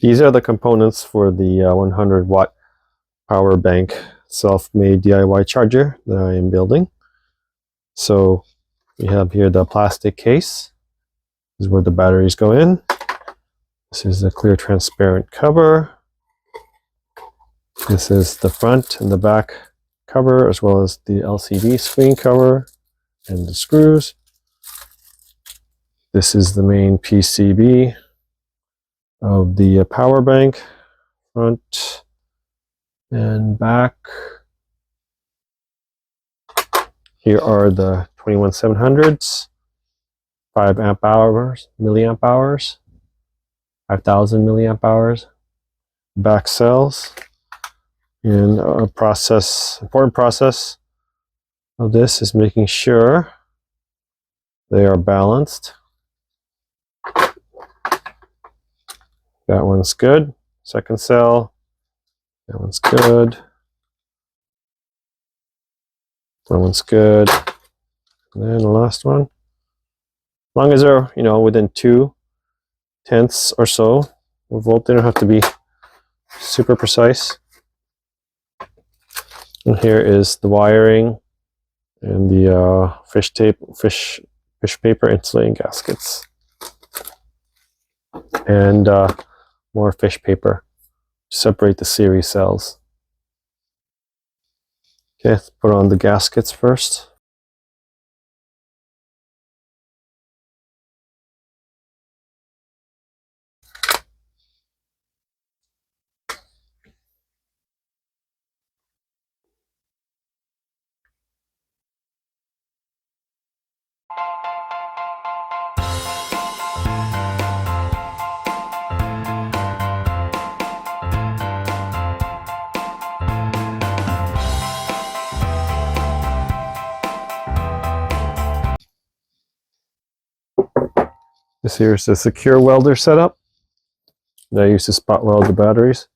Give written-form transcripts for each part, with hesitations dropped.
These are the components for the 100-watt power bank self-made DIY charger that I am building. So we have here the plastic case. This is where the batteries go in. This is the clear transparent cover. This is the front and the back cover, as well as the LCD screen cover and the screws. This is the main PCB of the power bank, front and back. Here are the 21700s, 5 amp hours, milliamp hours, 5000 milliamp hours, back cells. And a important process of this is making sure they are balanced. That one's good. Second cell, that one's good. That one's good. And then the last one. As long as they're, within 0.2 or so of volt, they don't have to be super precise. And here is the wiring and the fish paper insulating gaskets, and more fish paper to separate the series cells. Okay, let's put on the gaskets first. This here is the secure welder setup that I use to spot weld the batteries.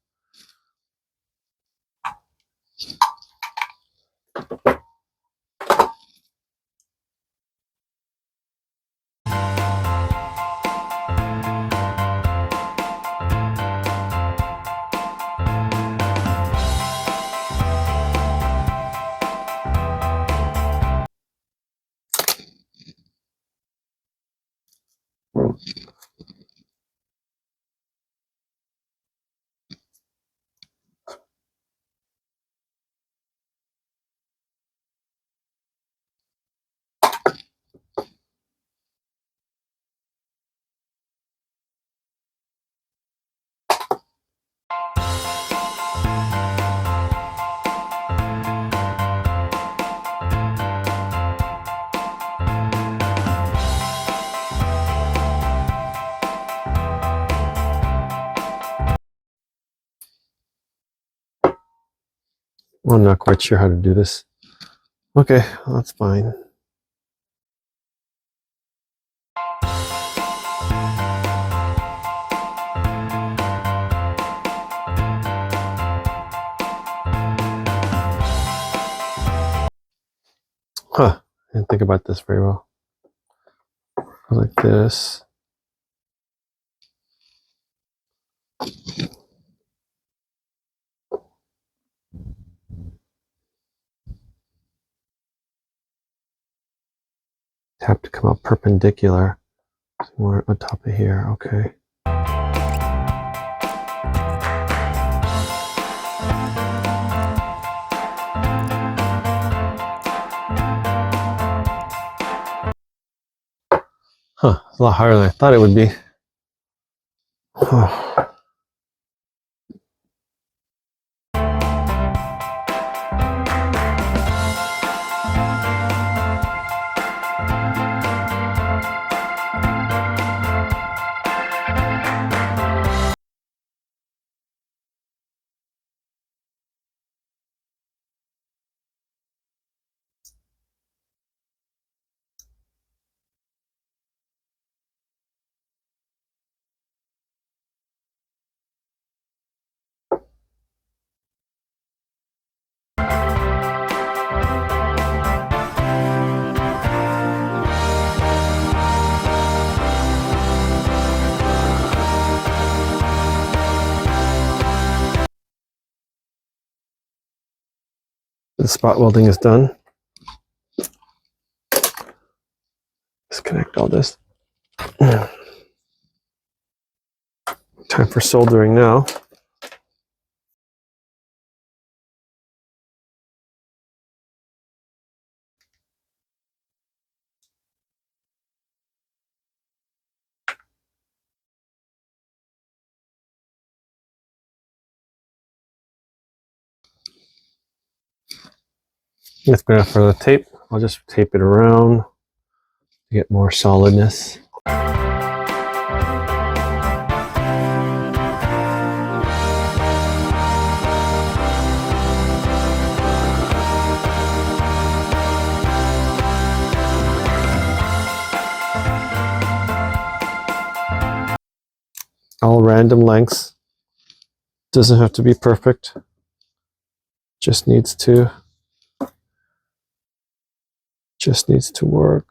I'm not quite sure how to do this. Okay, well, that's fine. Huh, I didn't think about this very well. Like this. Have to come up perpendicular. More on top of here, okay. Huh, it's a lot harder than I thought it would be. spot welding is done. Disconnect all this. Time for soldering now. It's good enough for the tape. I'll just tape it around to get more solidness. All random lengths. Doesn't have to be perfect. Just needs to work.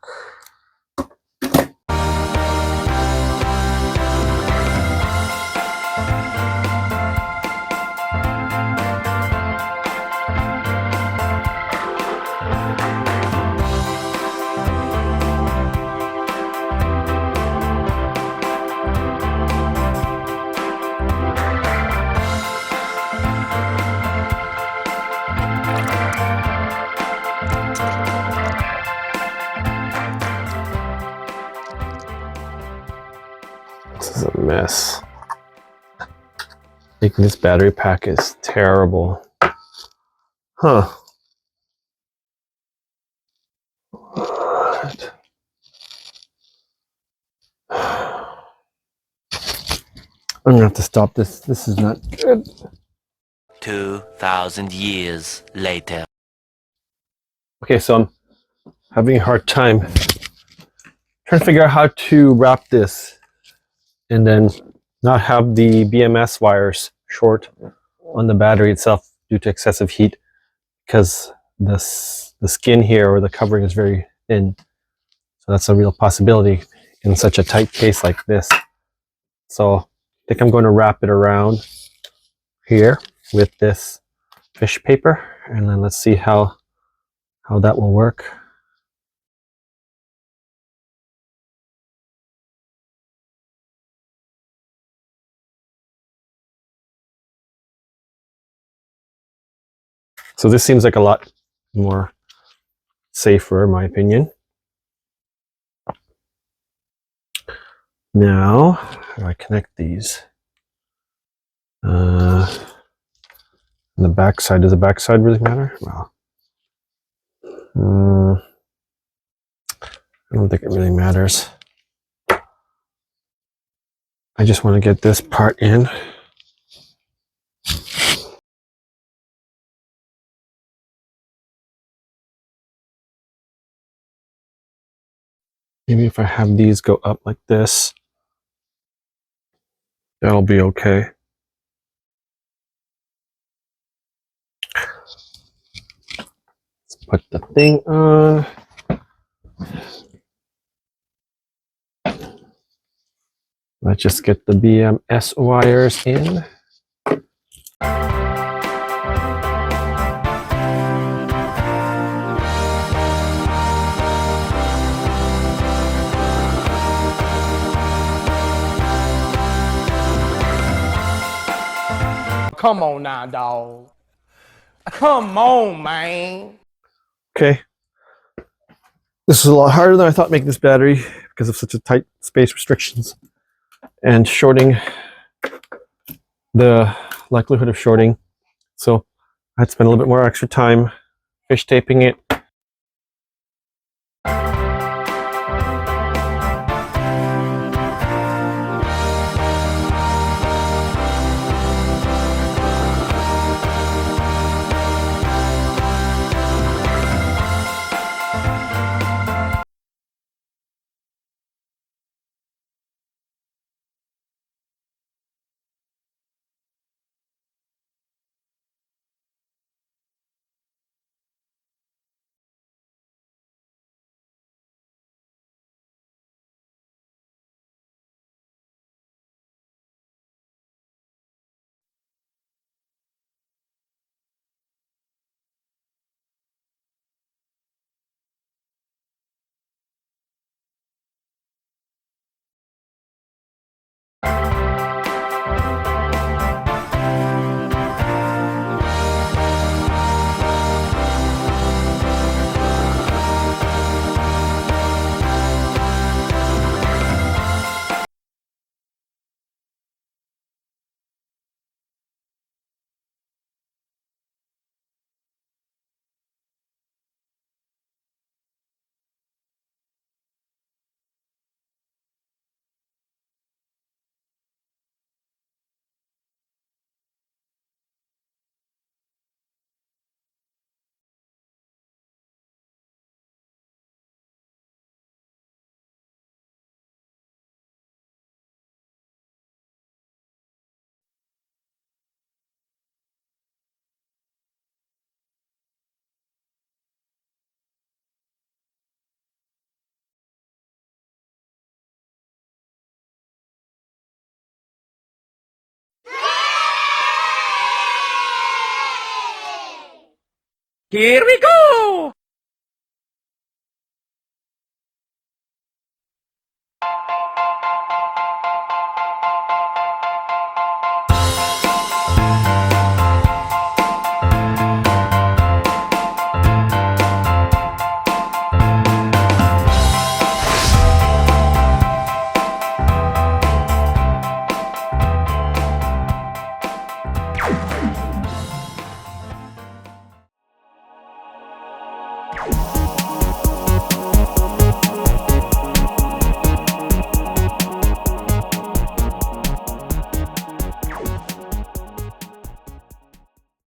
This is a mess. Making this battery pack is terrible. Huh. What? I'm gonna have to stop this. This is not good. 2,000 years later. Okay, so I'm having a hard time trying to figure out how to wrap this and then not have the BMS wires short on the battery itself due to excessive heat, because the skin here or the covering is very thin. So that's a real possibility in such a tight case like this. So I think I'm going to wrap it around here with this fish paper, and then let's see how that will work. So this seems like a lot more safer, in my opinion. Now, how do I connect these? And the back side, does the back side really matter? Well, I don't think it really matters. I just want to get this part in. Maybe if I have these go up like this, that'll be okay. Let's put the thing on. Let's just get the BMS wires in. Come on now, dog. Come on, man. Okay. This is a lot harder than I thought making this battery because of such a tight space restrictions and shorting, the likelihood of shorting. So I had to spend a little bit more extra time fish taping it. Here we go!